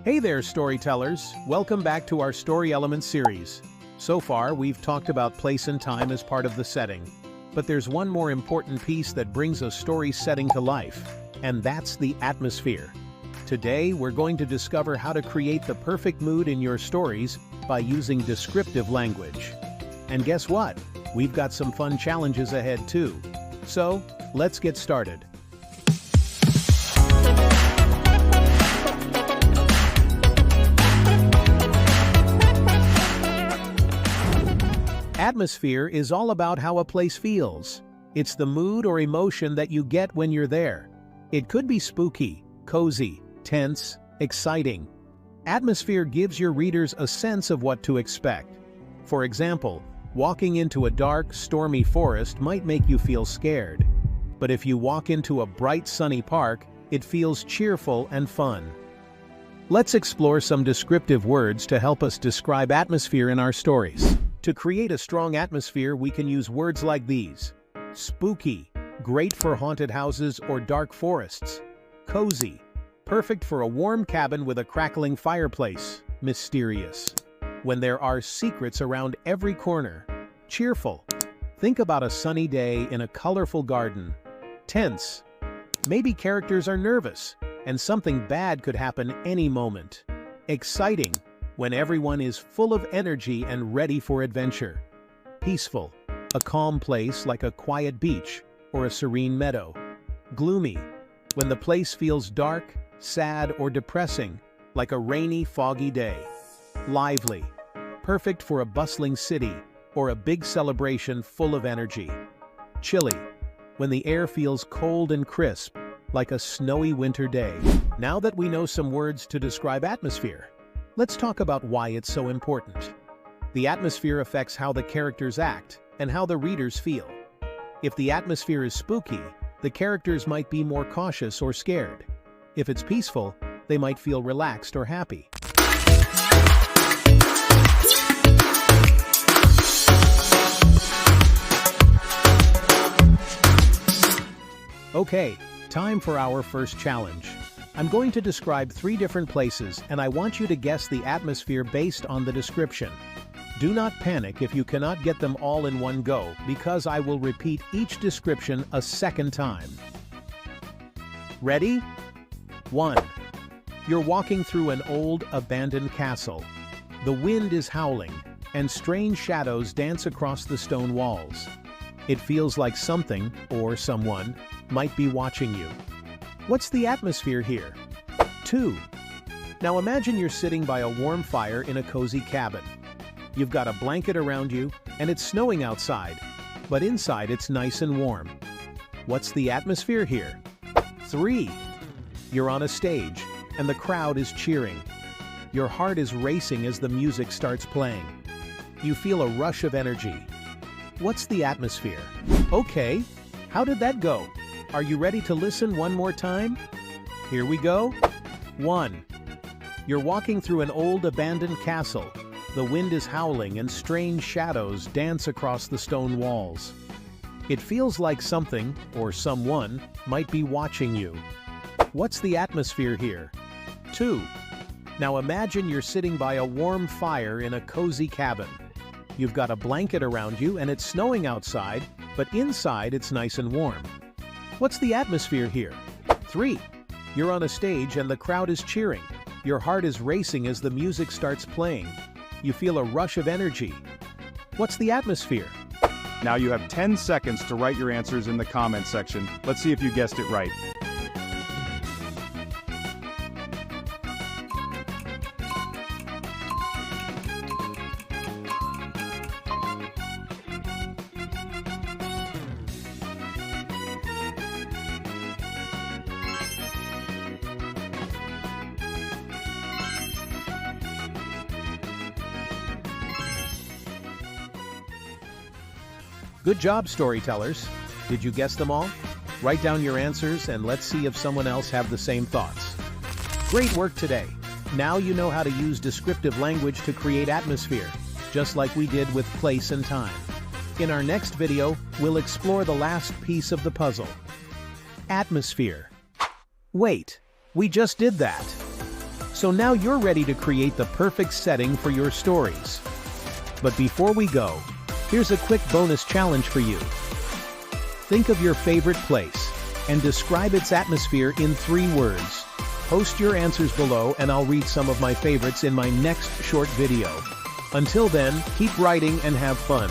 Hey there, storytellers! Welcome back to our Story Elements series. So far, we've talked about place and time as part of the setting. But there's one more important piece that brings a story setting to life, and that's the atmosphere. Today, we're going to discover how to create the perfect mood in your stories by using descriptive language. And guess what? We've got some fun challenges ahead too. So, let's get started. Atmosphere is all about how a place feels. It's the mood or emotion that you get when you're there. It could be spooky, cozy, tense, exciting. Atmosphere gives your readers a sense of what to expect. For example, walking into a dark, stormy forest might make you feel scared. But if you walk into a bright, sunny park, it feels cheerful and fun. Let's explore some descriptive words to help us describe atmosphere in our stories. To create a strong atmosphere, we can use words like these. Spooky, great for haunted houses or dark forests. Cozy, perfect for a warm cabin with a crackling fireplace. Mysterious, when there are secrets around every corner. Cheerful, think about a sunny day in a colorful garden. Tense, maybe characters are nervous and something bad could happen any moment. Exciting, when everyone is full of energy and ready for adventure. Peaceful, a calm place like a quiet beach or a serene meadow. Gloomy, when the place feels dark, sad, or depressing, like a rainy, foggy day. Lively, perfect for a bustling city or a big celebration full of energy. Chilly, when the air feels cold and crisp, like a snowy winter day. Now that we know some words to describe atmosphere, let's talk about why it's so important. The atmosphere affects how the characters act and how the readers feel. If the atmosphere is spooky, the characters might be more cautious or scared. If it's peaceful, they might feel relaxed or happy. Okay, time for our first challenge. I'm going to describe 3 different places, and I want you to guess the atmosphere based on the description. Do not panic if you cannot get them all in one go, because I will repeat each description a second time. Ready? 1. You're walking through an old, abandoned castle. The wind is howling, and strange shadows dance across the stone walls. It feels like something, or someone, might be watching you. What's the atmosphere here? 2. Now imagine you're sitting by a warm fire in a cozy cabin. You've got a blanket around you, and it's snowing outside, but inside it's nice and warm. What's the atmosphere here? 3. You're on a stage, and the crowd is cheering. Your heart is racing as the music starts playing. You feel a rush of energy. What's the atmosphere? Okay, how did that go? Are you ready to listen one more time? Here we go. 1. You're walking through an old abandoned castle. The wind is howling and strange shadows dance across the stone walls. It feels like something, or someone, might be watching you. What's the atmosphere here? 2. Now imagine you're sitting by a warm fire in a cozy cabin. You've got a blanket around you and it's snowing outside, but inside it's nice and warm. What's the atmosphere here? 3. You're on a stage and the crowd is cheering. Your heart is racing as the music starts playing. You feel a rush of energy. What's the atmosphere? Now you have 10 seconds to write your answers in the comment section. Let's see if you guessed it right. Good job, storytellers! Did you guess them all? Write down your answers and let's see if someone else have the same thoughts. Great work today! Now you know how to use descriptive language to create atmosphere, just like we did with place and time. In our next video, we'll explore the last piece of the puzzle. Atmosphere. Wait, we just did that! So now you're ready to create the perfect setting for your stories. But before we go, here's a quick bonus challenge for you. Think of your favorite place and describe its atmosphere in 3 words. Post your answers below and I'll read some of my favorites in my next short video. Until then, keep writing and have fun.